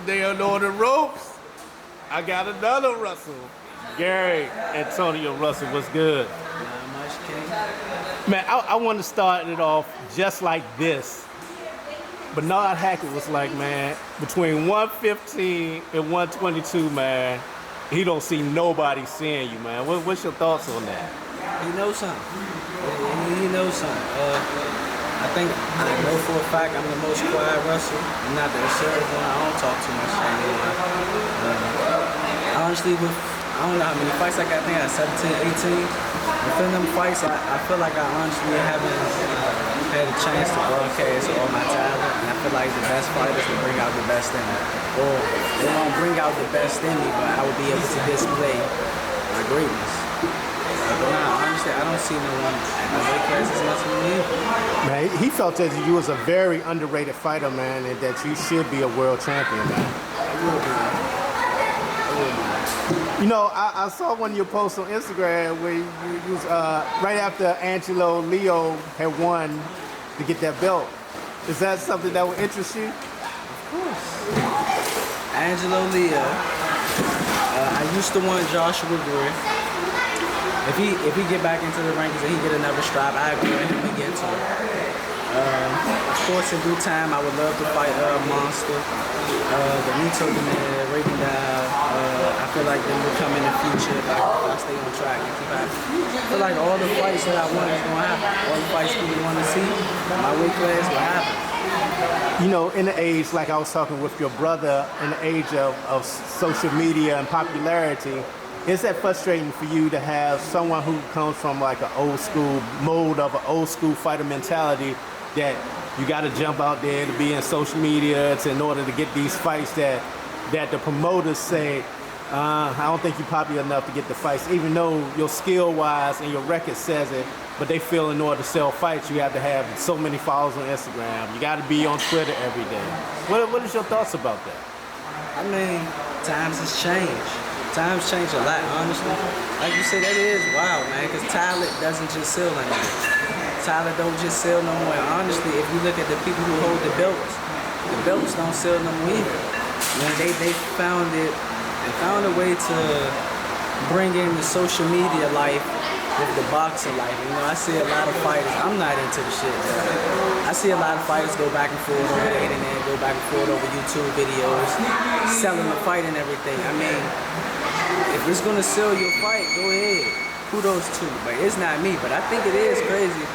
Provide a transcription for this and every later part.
today on the ropes. I got another Russell. Gary Antonio Russell, what's good? Not much, King. Man, I want to start it off just like this. Bernard Hackett was like, man, between 115 and 122, man, he don't see nobody seeing you, man. What's your thoughts on that? He knows something. He knows something. I think I know for a fact I'm the most quiet wrestler. I'm not the assertive one. I don't talk too much to anyone. Honestly, I don't know how many fights I got. I think I got 17, 18. Within them fights, I feel like I honestly haven't had a chance to broadcast all my talent. And I feel like the best fighters will bring out the best in me. Or they won't bring out the best in me, but I will be able to display my greatness. But nah, honestly, I don't see no one at the weight class as much as me. Man, he felt that you was a very underrated fighter, man, and that you should be a world champion, man. I will be. You know, I saw one of your posts on Instagram where you was right after Angelo Leo had won to get that belt. Is that something that would interest you? Of course. Angelo Leo. I used to want Joshua Gray. If he get back into the rankings and he get another strap, I agree with him again too. Of course, in due time, I would love to fight Monster, Benito, Raven Down. I feel like they will come in the future if I stay on track and keep happening. I feel like all the fights that I want is going to happen. All the fights people want to see, my weight class will happen. You know, in the age, like I was talking with your brother, in the age of social media and popularity, is that frustrating for you to have someone who comes from like an old school mold of an old school fighter mentality that you got to jump out there to be in social media in order to get these fights that the promoters say, I don't think you're popular enough to get the fights, even though your skill wise and your record says it, but they feel in order to sell fights you have to have so many followers on Instagram. You got to be on Twitter every day. What is your thoughts about that? I mean, times has changed. Times change a lot, honestly. Like you said, that is wild, man, because talent doesn't just sell anymore. Talent don't just sell no more. And honestly, if you look at the people who hold the belts don't sell no more either. You know, they found a way to bring in the social media life with the boxing life. You know, I see a lot of fighters, I'm not into the shit, man. I see a lot of fighters go back and forth over the internet, go back and forth over YouTube videos, selling the fight and everything. I mean, if it's gonna sell your fight, go ahead. Kudos to you, but it's not me. But I think it is crazy,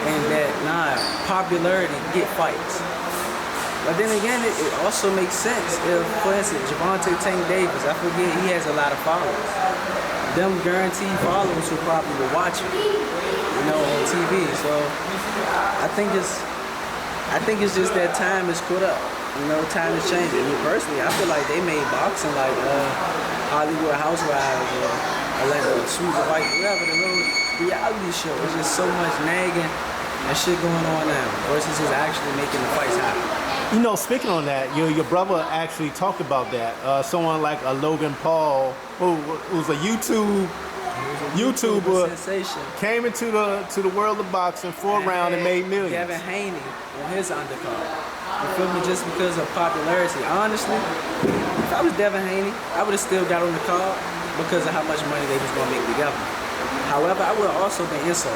and that popularity get fights. But then again, it also makes sense. If, for instance, Javante Tank Davis, I forget he has a lot of followers. Them guaranteed followers who probably will watch him, you know, on TV. So I think it's just that time is caught up. You know, time is changing. Me personally, I feel like they made boxing like Hollywood Housewives or Atlanta Sweet White, whatever, the little reality show. It's just so much nagging and shit going on now versus just actually making the fights happen. You know, speaking on that, your brother actually talked about that. Someone like a Logan Paul, who was a YouTuber, sensation, came into the world of boxing for a round and made millions. Kevin Haney on his undercard. You feel me? Just because of popularity. Honestly, if I was Devin Haney, I would have still got on the card because of how much money they was gonna make together. However, I would have also been insulted.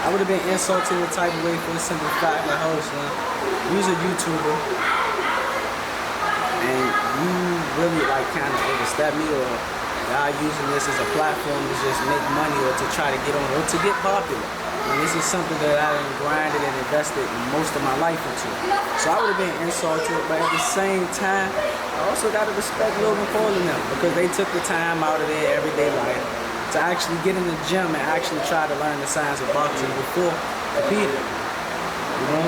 I would have been insulted in the type of way for the simple fact like, oh, son, you're a YouTuber and you really like kind of overstep me, or y'all using this as a platform to just make money or to try to get on or to get popular. And this is something that I grinded and invested most of my life into. So I would have been insulted, but at the same time, I also got to respect Logan Paul and them because they took the time out of their everyday life to actually get in the gym and actually try to learn the science of boxing before competing. You know?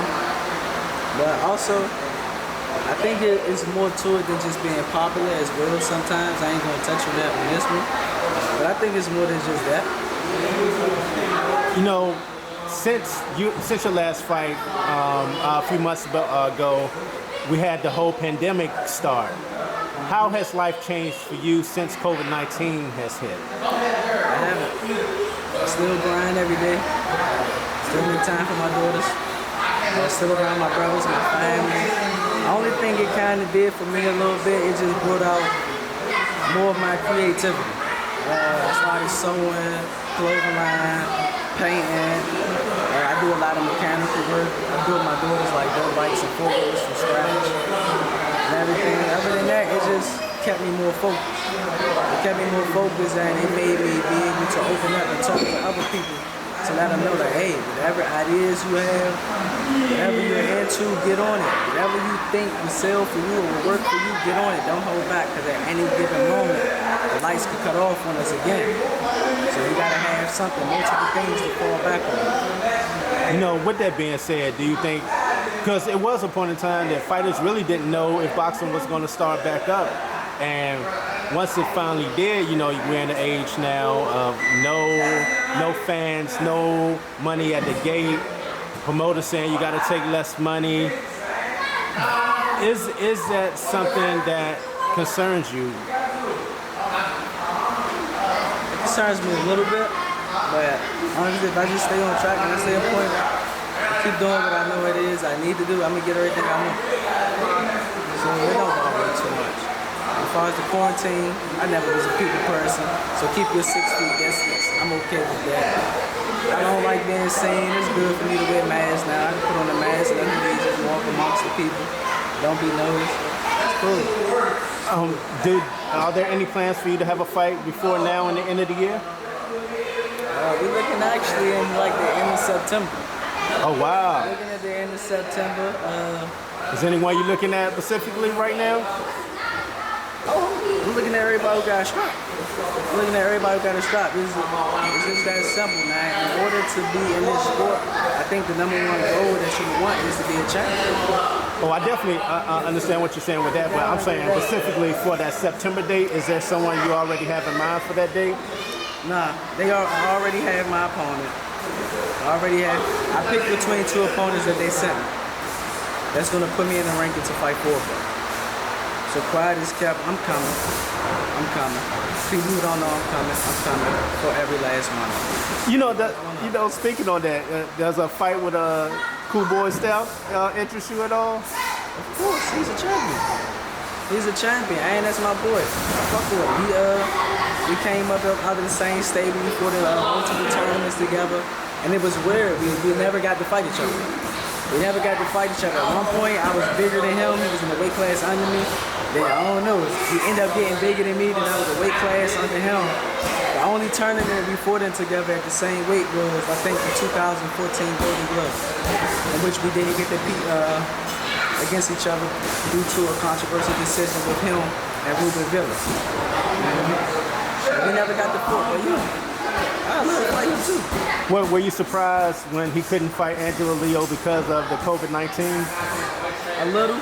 But also, I think it's more to it than just being popular as well sometimes. I ain't gonna touch on that on this one. But I think it's more than just that. You know, since your last fight a few months ago, we had the whole pandemic start. How has life changed for you since COVID-19 has hit? I haven't. Still grind every day. Still make time for my daughters. Still around my brothers, my family. Only thing it kind of did for me a little bit, it just brought out more of my creativity. I started sewing, clothing line, painting. I do a lot of mechanical work. I build my daughters like dirt bikes and four-wheelers from scratch and everything. Other than that, it just kept me more focused. It kept me more focused, and it made me be able to open up and talk to other people to let them know that, hey, whatever ideas you have, whatever you're into, get on it. Whatever you think will sell for you or will work for you, get on it. Don't hold back, because at any given moment, the lights could cut off on us again. So you gotta have something, multiple things to fall back on. You know, with that being said, do you think, because it was a point in time that fighters really didn't know if boxing was going to start back up, and once it finally did, you know, we're in the age now of no fans, no money at the gate, promoters saying you got to take less money. Is that something that concerns you? It concerns me a little bit, but honestly, if I just stay on track and I stay on point, keep doing what I know it is I need to do, I'm going to get everything I want. So it don't bother me too much. As far as the quarantine, I never was a people person, so keep your 6 feet distance. I'm okay with that. I don't like being seen. It's good for me to wear masks now. I can put on a mask and let me just walk amongst the people. Don't be noticed. It's cool. Are there any plans for you to have a fight before now and the end of the year? We're looking actually in like the end of September. Oh, wow. We're looking at the end of September. Is anyone you looking at specifically right now? I'm looking at everybody who got a strap. I'm looking at everybody who got a strap. It's just that simple, man. In order to be in this sport, I think the number one goal that you want is to be a champion. Oh, I definitely understand what you're saying with that, but I'm saying specifically for that September date, is there someone you already have in mind for that date? Nah, I already have my opponent. I picked between 2 opponents that they sent me. That's gonna put me in the ranking to fight 4 of them. So quiet is kept. I'm coming. People who don't know I'm coming for every last one. Speaking on that, does a fight with a Cool Boy Stout interest you at all? Of course, he's a champion. And that's my boy. I fuck with him. We came up out of the same stable before the multiple tournaments together, and it was weird. We never got to fight each other. At one point, I was bigger than him. He was in the weight class under me. Then, I don't know, he ended up getting bigger than me, then I was a weight class under him. The only tournament we fought in together at the same weight was, I think, the 2014 Golden Glove, in which we didn't get to compete against each other due to a controversial decision with him and Ruben Villas. We never got to fight, but I love to fight him too. Were you surprised when he couldn't fight Angelo because of the COVID-19? A little.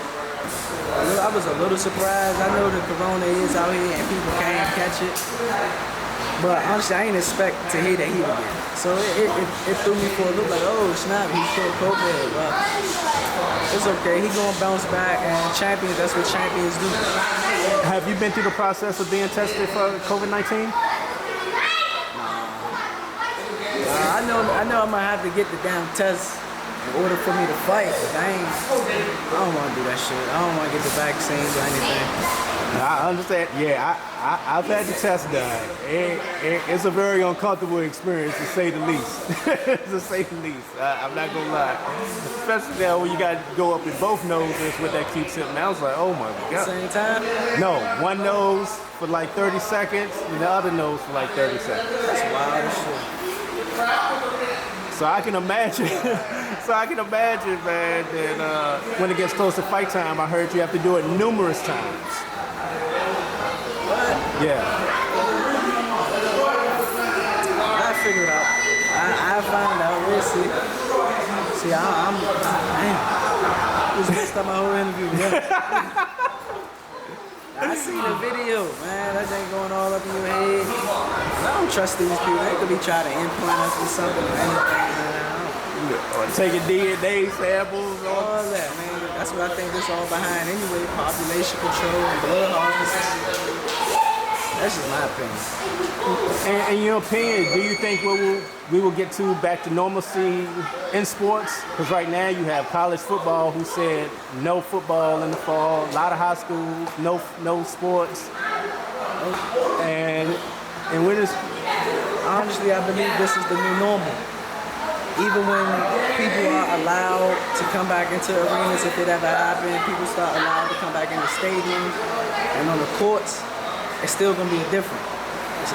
I was a little surprised. I know the corona is out here and people can't catch it. But honestly, I didn't expect to hear that he would get it. So it threw me for a loop like, oh snap, he killed COVID. But it's okay. He's going to bounce back, and champions, that's what champions do. Have you been through the process of being tested for COVID-19? I know I'm going to have to get the damn test in order for me to fight, but I don't want to do that shit. I don't want to get the vaccines or anything. I understand. Yeah, I've had the test done. It's a very uncomfortable experience, to say the least. I'm not going to lie. Especially now when you got to go up in both noses with that Q-tip. And I was like, oh my God. Same time? No, one nose for like 30 seconds and the other nose for like 30 seconds. That's wild as shit. So I can imagine, man, that when it gets close to fight time, I heard you have to do it numerous times. What? Yeah. I'll figure it out. I'll find out. We'll see. See, I'm just messed up my whole interview. Yeah. I seen the video, man. That thing going all up in your head. I don't trust these people. They could be trying to implant us with something or anything, man. Or taking DNA samples. All that, man. That's what I think this all behind anyway. Population control and blood harvest. That's just my opinion. And in your opinion, do you think we will get back to normalcy in sports? Because right now you have college football who said no football in the fall. A lot of high schools, no sports. And when is Honestly, I believe this is the new normal. Even when people are allowed to come back into arenas, if it ever happened, people start allowed to come back in the stadiums and on the courts, it's still gonna be a difference.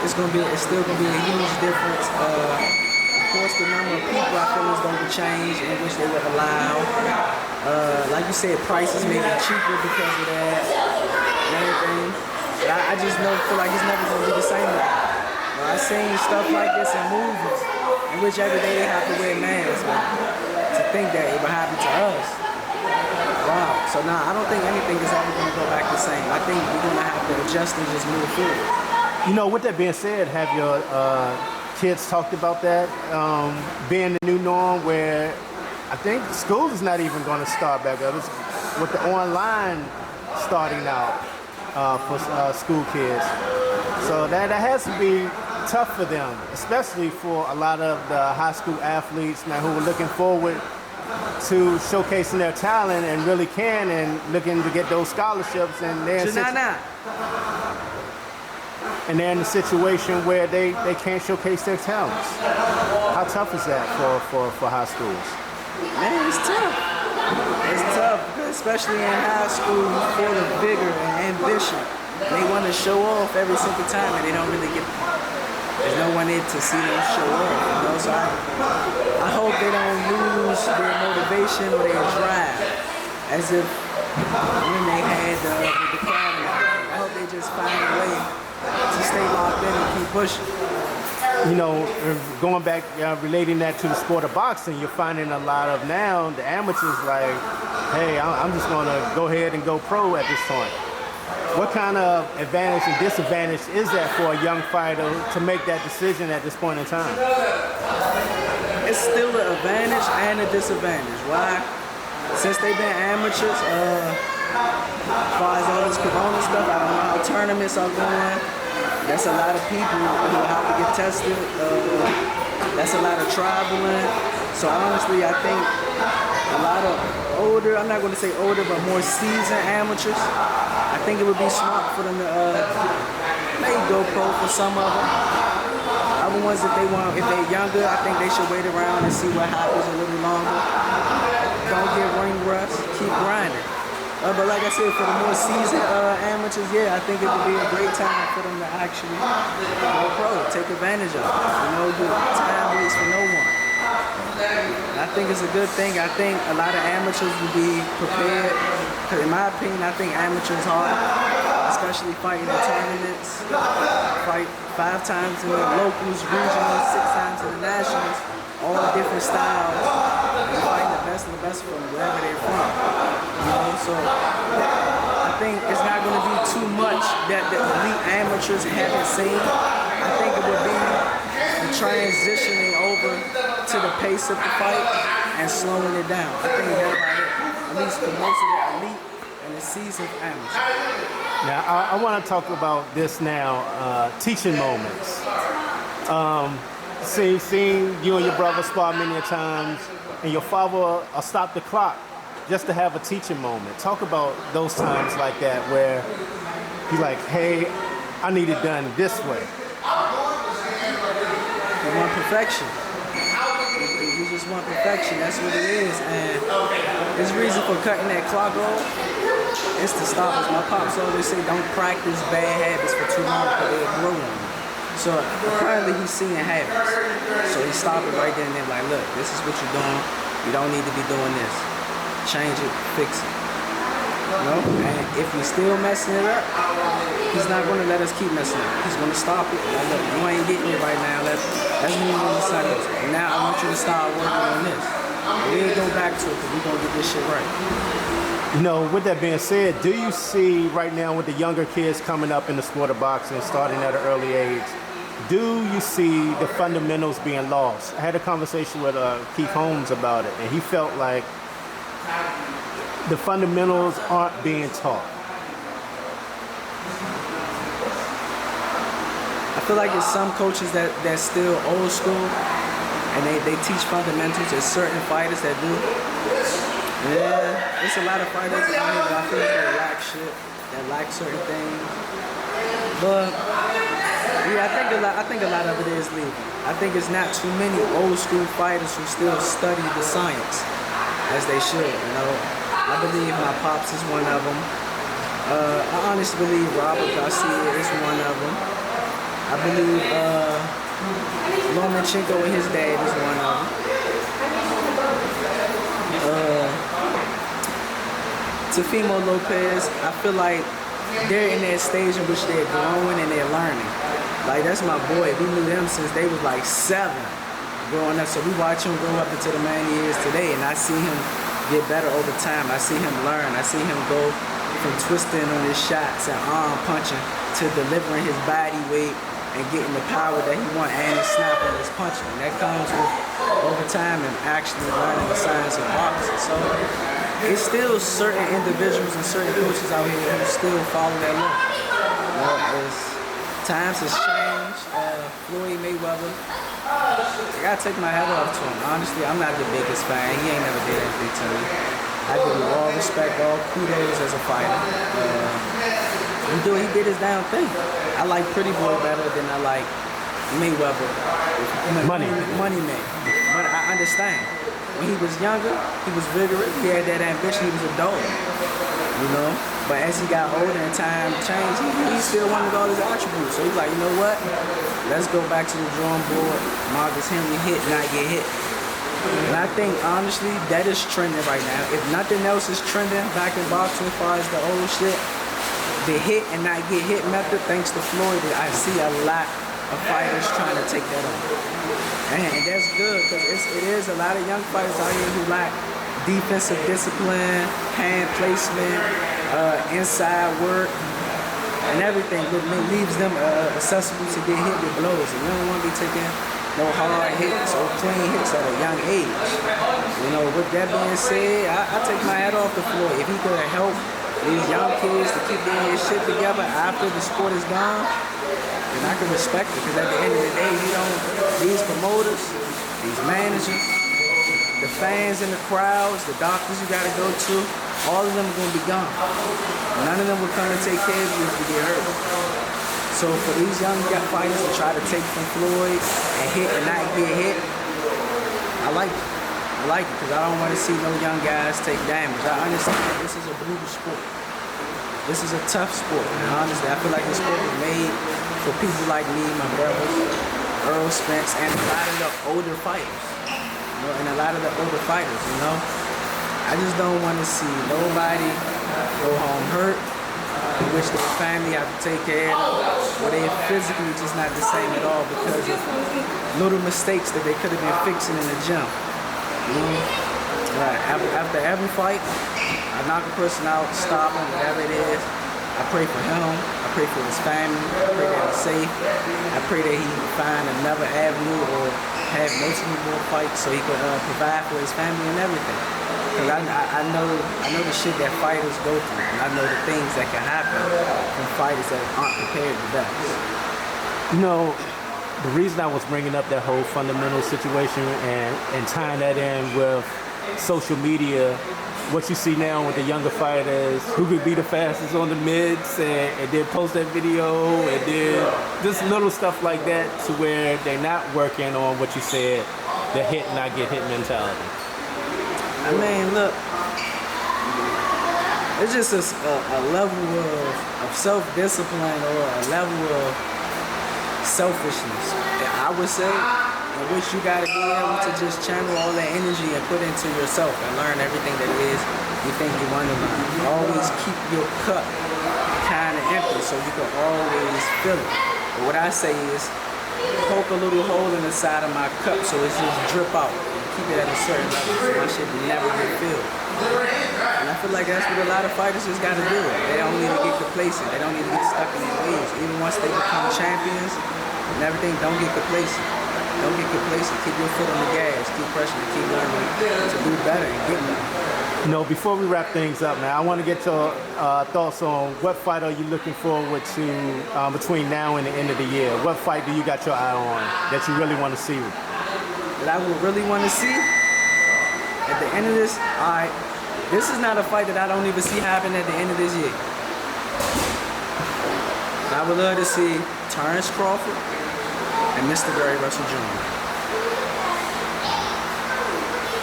It's still gonna be a huge difference. Of course, the number of people I feel is gonna change in which they would allow. Like you said, prices may be cheaper because of that and everything. But I just feel like it's never gonna be the same. I've seen stuff like this in movies, in which every day they have to wear masks. To think that it would happen to us. Wow. So now I don't think anything is ever gonna go back the same. I think we're gonna have to adjust and just move forward. You know, with that being said, have your kids talked about that being the new norm where I think school is not even going to start back up. It's with the online starting out for school kids. So that has to be tough for them, especially for a lot of the high school athletes, man, who are looking forward to showcasing their talent and really can and looking to get those scholarships. And they're in a situation where they can't showcase their talents. How tough is that for high schools? Man, it's tough. It's tough, especially in high school, full of vigor and ambition. They want to show off every single time, and they don't really get. There's no one in to see them show off, you know. So I hope they don't lose their motivation or their drive, as if when they had the crowd. I hope they just find a way to stay locked in and keep pushing. You know, going back, relating that to the sport of boxing, you're finding a lot of now the amateurs like, hey, I'm just going to go ahead and go pro at this point. What kind of advantage and disadvantage is that for a young fighter to make that decision at this point in time? It's still an advantage and a disadvantage. Why? Since they've been amateurs, as far as all this corona stuff, I don't know how tournaments are going. That's a lot of people who have to get tested. That's a lot of traveling. So honestly, I think a lot of older, I'm not going to say older, but more seasoned amateurs, I think it would be smart for them to maybe go pro for some of them. Other ones, if they're younger, I think they should wait around and see what happens a little longer. Don't get ring rust, keep grinding. But like I said, for the more seasoned amateurs, yeah, I think it would be a great time for them to actually go pro, take advantage of it. You know, time waits for no one. I think it's a good thing. I think a lot of amateurs will be prepared. Because in my opinion, I think amateurs are, especially fighting in tournaments, fight 5 times in the locals, regionals, 6 times in the nationals, all different styles, and fighting the best of the best from wherever they're from. You know, so I think it's not going to be too much that the elite amateurs haven't seen. I think it would be transitioning over to the pace of the fight and slowing it down. I think that's about it. At least for most of the elite and the seasoned amateurs. Now, I want to talk about this now, teaching moments. Seeing you and your brother spar many a times, and your father stop the clock just to have a teaching moment. Talk about those times like that where he's like, hey, I need it done this way. You want perfection. You just want perfection. That's what it is. And his reason for cutting that clock off is to stop us. My pops always say, don't practice bad habits for too long because they'll grow on you. So apparently he's seeing habits. So he stopped it right there and then like, look, this is what you're doing. You don't need to be doing this. Change it, fix it. You know? And if you're still messing it up, he's not going to let us keep messing it up. He's going to stop it. Like, look, you ain't getting it right now. Let's move on to something else. And now I want you to start working on this. We'll go back to it because we're going to get this shit right. You know, with that being said, do you see right now with the younger kids coming up in the sport of boxing, starting at an early age, do you see the fundamentals being lost? I had a conversation with Keith Holmes about it, and he felt like the fundamentals aren't being taught. feel like it's some coaches that's still old school and they teach fundamentals. There's certain fighters that do. Yeah, it's a lot of fighters out here that I feel like they lack shit, that lack certain things. But yeah, I think a lot of it is leaving. I think it's not too many old school fighters who still study the science as they should. You know, I believe my pops is one of them. I honestly believe Robert Garcia is one of them. I believe Lomachenko and his dad is one of them. Teofimo Lopez, I feel like they're in that stage in which they're growing and they're learning. Like, that's my boy. We knew them since they was like 7 growing up. So we watch him grow up into the man he is today, and I see him get better over time. I see him learn. I see him go from twisting on his shots and arm punching to delivering his body weight and getting the power that he wants and his snapping and his punching. And that comes with over time and actually learning the science of boxing. So it's still certain individuals and certain coaches out here who still follow that law. You know, as times has changed, Floyd Mayweather, I gotta take my hat off to him. Honestly, I'm not the biggest fan. He ain't never did anything to me. I give him all respect, all kudos as a fighter. He did his damn thing. I like Pretty Boy better than I like Mayweather. Money Man. But I understand. When he was younger, he was vigorous, he had that ambition, he was a dog. You know? But as he got older and time changed, he still wanted all his attributes. So he's like, you know what? Let's go back to the drawing board. Marcus Henry hit, not get hit. And I think, honestly, that is trending right now. If nothing else is trending back in boxing as far as the old shit, the hit and not get hit method, thanks to Floyd, I see a lot of fighters trying to take that on. And that's good, because it is a lot of young fighters out here who lack defensive discipline, hand placement, inside work, and everything that leaves them accessible to get hit with blows. And you don't want to be taking no hard hits or clean hits at a young age. You know, with that being said, I take my hat off to Floyd. If he could have helped these young kids to keep getting their shit together after the sport is gone, then I can respect it. Because at the end of the day, these promoters, these managers, the fans in the crowds, the doctors you gotta go to, all of them are gonna be gone. None of them will come and take care of you if you get hurt. So for these young fighters to try to take from Floyd and hit and not get hit, I like it. I like it because I don't want to see no young guys take damage. I understand this is a brutal sport. This is a tough sport. And honestly, I feel like this sport was made for people like me, my brothers, Earl Spence, and a lot of the older fighters. You know, and a lot of the older fighters, you know. I just don't want to see nobody go home hurt, in which their family have to take care of them, or they're physically just not the same at all because of little mistakes that they could have been fixing in the gym. Right. After every fight, I knock a person out, stop him, whatever it is. I pray for him. I pray for his family. I pray that he's safe. I pray that he find another avenue or have multiple more fights so he can provide for his family and everything. Because I know the shit that fighters go through, and I know the things that can happen from fighters that aren't prepared to die. You know, the reason I was bringing up that whole fundamental situation and tying that in with social media, what you see now with the younger fighters, who could be the fastest on the mids, and then post that video, and then just little stuff like that to where they're not working on what you said, the hit not get hit mentality. I mean, look, it's just a level of self-discipline or a level of selfishness, I would say, in which you gotta be able to just channel all that energy and put into yourself and learn everything that it is you think you want to learn. Always keep your cup kind of empty so you can always fill it. But what I say is, poke a little hole in the side of my cup so it just drip out. Keep it at a certain level so my shit will never get filled. And I feel like that's what a lot of fighters just gotta do. They don't need to get complacent. They don't need to get stuck in their ways. Even once they become champions and everything, don't get complacent. Don't get complacent. Keep your foot on the gas. Keep pressing and keep learning to do better and get better. You know, before we wrap things up, man, I want to get your thoughts on what fight are you looking forward to between now and the end of the year? What fight do you got your eye on that you really want to see? That I would really want to see at the end of this, this is not a fight that I don't even see happen at the end of this year. I would love to see Terrence Crawford and Mr. Gary Russell Jr.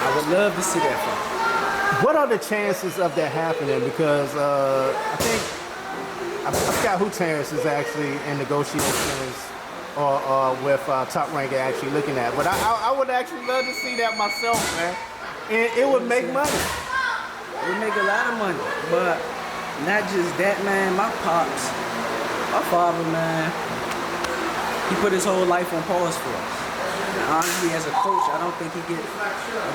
I would love to see that fight. What are the chances of that happening? Because I forgot who Terrence is actually in negotiations or with Top Rank actually looking at. But I would actually love to see that myself, man. It would make money. It would make a lot of money. But not just that, man. My pops, my father, man, he put his whole life on pause for us. And honestly, as a coach, I don't think he gets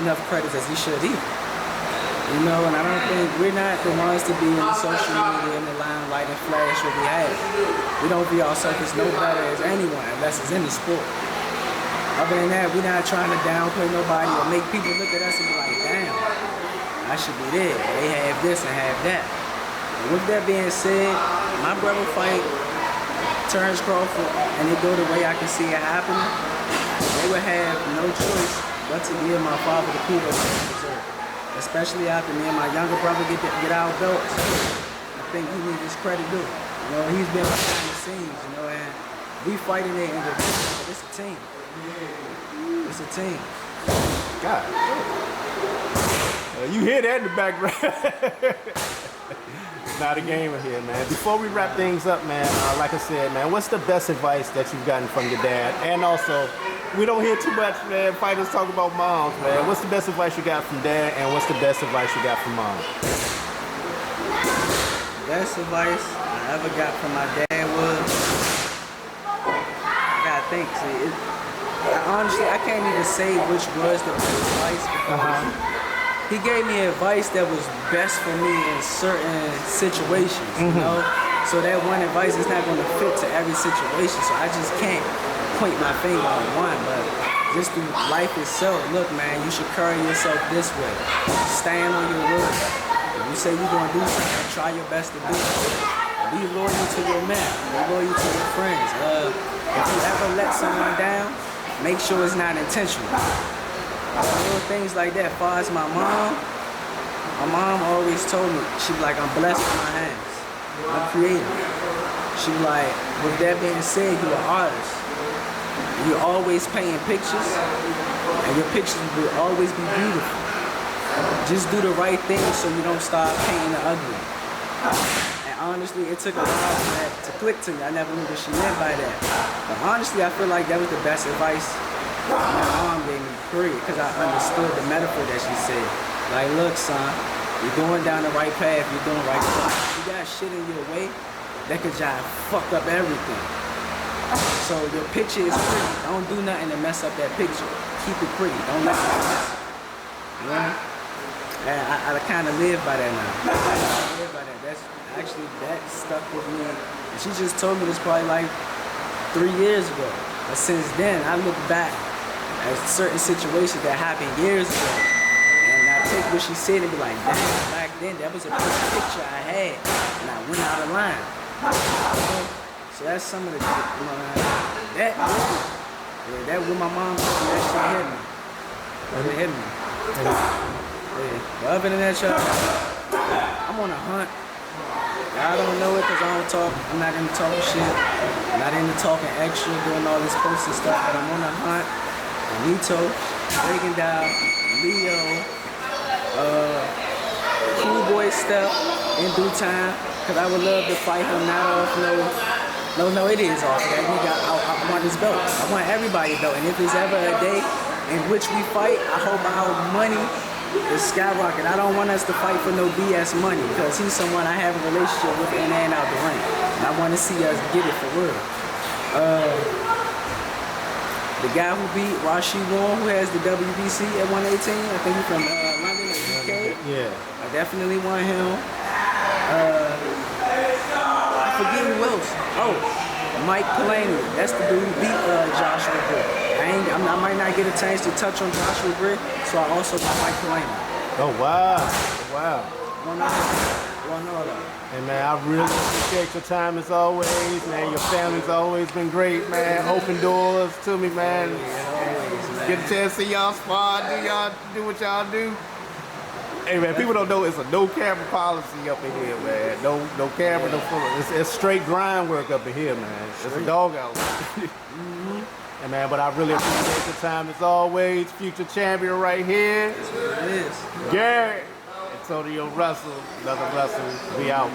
enough credit as he should either. You know, and I don't think we're not the ones to be in the social media in the limelight and flash what we have. We don't view ourselves as no better as anyone unless it's in the sport. Other than that, we're not trying to downplay nobody or make people look at us and be like, damn, I should be there. They have this and have that. And with that being said, my brother fight Terrence Crawford and it go the way I can see it happening, they would have no choice but to give my father the kudos he deserves. Especially after me and my younger brother get our belts. I think he needs his credit due. You know, he's been behind the scenes, you know, and we fighting it individually, but it's a team. It's a team. God. You hear that in the background. It's not a game in here, man. Before we wrap things up, man, like I said, man, what's the best advice that you've gotten from your dad? And also, we don't hear too much, man, fighters talk about moms, man. What's the best advice you got from dad, and what's the best advice you got from mom? Best advice I ever got from my dad was, I gotta think, honestly, I can't even say which was the best advice because he gave me advice that was best for me in certain situations, you know? So that one advice is not gonna fit to every situation, so I just can't point my finger on one, but just through life itself, look, man, you should carry yourself this way. Stand on your word. If you say you're gonna do something, try your best to do it. Be loyal to your man. Be loyal to your friends. If you ever let someone down, make sure it's not intentional. Little things like that. As far as my mom always told me, she be like, I'm blessed with my hands. I'm creative. She be like, with that being said, you're an artist. You're always painting pictures, and your pictures will always be beautiful. Just do the right thing so you don't start painting the ugly. And honestly, it took a while for that to click to me. I never knew what she meant by that. But honestly, I feel like that was the best advice my mom gave me, period, because I understood the metaphor that she said. Like, look, son, you're going down the right path, you're doing right stuff. You got shit in your way that could just fuck up everything. So your picture is pretty. Don't do nothing to mess up that picture. Keep it pretty. Don't let it mess. You know? And I kind of live by that now. I live by that. That stuck with me. And she just told me this probably like 3 years ago. But since then, I look back at certain situations that happened years ago. And I take what she said and be like, damn, back then, that was a pretty picture I had. And I went out of line. You know? So that's some of the, you know, that with my mom, that shit hit me. It hit me. Yeah. But other than that, y'all, I'm on a hunt. Y'all don't know it because I don't talk. I'm not into talking shit. I'm not into talking extra, doing all this posting stuff. But I'm on a hunt. Nito, Breaking Down, Leo, Cool Boy Step in due time. Because I would love to fight him, not off no, it is off. That nigga, I want his belt. I want everybody's belt. And if there's ever a day in which we fight, I hope our money is skyrocket. I don't want us to fight for no BS money because he's someone I have a relationship with in and out the ring. And I want to see us get it for real. The guy who beat Rashid Warren, who has the WBC at 118, I think he's from London, UK. Yeah. I definitely want him. I forget who else. Oh, Mike Polanyi. That's the dude who beat Joshua Britt. I might not get a chance to touch on Joshua Britt, so I also got Mike Polanyi. Oh, wow. Wow. One other. Hey, man, I really appreciate your time as always, man. Your family's always been great, man. Open doors to me, man. Get a chance to see y'all spar, do what y'all do. Hey, man, people don't know it's a no camera policy up in here, man. No camera, no phone. It's straight grind work up in here, man. It's a dog out. And man, but I really appreciate your time as always. Future champion right here. That's what it is. Gary. Antonio Russell, another Russell. We out.